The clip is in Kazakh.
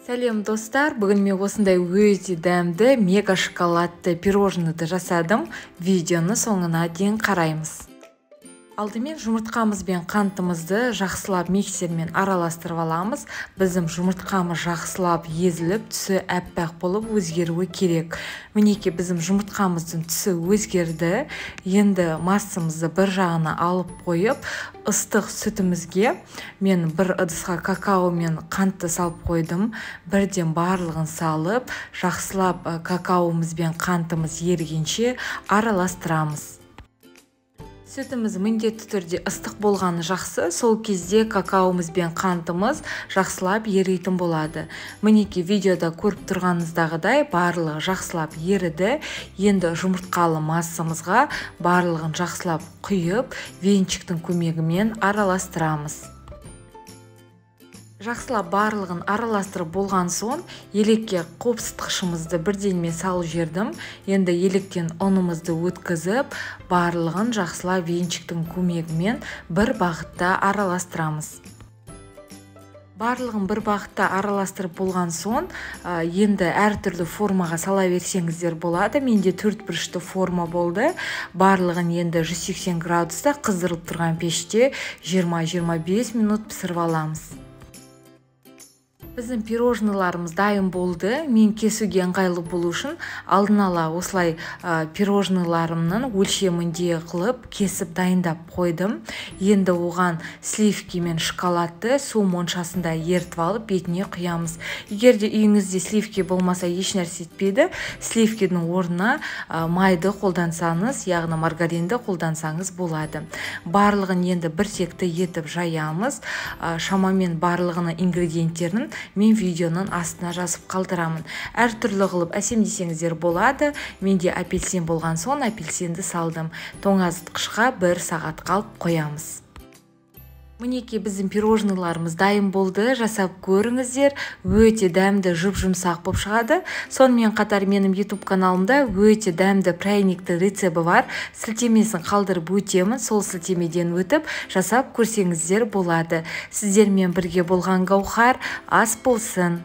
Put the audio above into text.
Сәлем достар, бүгін мен осындай өте дәмді мега шоколадты пирожныйды жасадым. Видеоны соңына дейін қараймыз. Алдымен жұмыртқамыз бен қантымызды жақсылап миксермен араластырып аламыз. Біздің жұмыртқамыз жақсылап езіліп, түсі әппақ болып өзгеруі керек. Мінеки біздің жұмыртқамыздың түсі өзгерді. Енді массамызды бір жағына алып қойып, ыстық сүтімізге мен бір ыдысқа какао мен қантты салып қойдым. Бірден барлығын салып, жақсылап какаомыз бен қантымыз ерігенше араластырамыз. Сүтіміз міндетті түрде ыстық болғаны жақсы, сол кезде какаомыз бен қантымыз жақсылап еритін болады. Мінеки видеода көріп тұрғаныңыздағыдай барлығы жақсылап еріді. Енді жұмыртқалы массамызға барлығын жақсылап құйып, венчиктің көмегімен араластырамыз. Жақсылап барлығын араластырып болған соң, елекке қопсытқышымызды бірденмен салып жердім. Енді електен ұнымызды өткізіп, барлығын жақсылап венчиктің көмегімен бір бағытта араластырамыз. Барлығын бір бағытта араластырып болған соң, енді әртүрлі формаға сала берсеңіздер болады. Менде 4 бұрышты форма болды. Барлығын енді 180 градуста қыздырылып тұрған пеште 20-25 минут пісіріп аламыз. Біздің пирожныйларымыз дайын болды. Мен кесуге ыңғайлы болу үшін алдын ала осылай пирожныйларымның өлшемінде қылып кесіп дайындап қойдым. Енді оған сливки мен шоколадты су моншасында ертіп алып бетіне құямыз. Егер де үйіңізде сливки болмаса еш нәрсе етпейді, сливкидің орнына майды қолдансаңыз, яғни маргаринді қолдансаңыз болады. Барлығын енді біртекті етіп жаямыз. Шамамен барлығының ингредиенттерін мен видеоның астына жазып қалдырамын. Әртүрлі қылып әсемдесеңіздер болады. Менде апельсин болған соң апельсинді салдым. Тоңазытқышқа 1 сағат қалып қоямыз. Мінеки біздің пирожныйларымыз дайын болды. Жасап көріңіздер. Өте дәмді жұп-жұмсақ болып шығады. Сонымен қатар менің YouTube каналымда өте дәмді пряникті рецебі бар. Сілтемесін қалдырып өтемін. Сол сілтемеден өтіп жасап көрсеңіздер болады. Сіздермен бірге болған Гаухар. Ас болсын.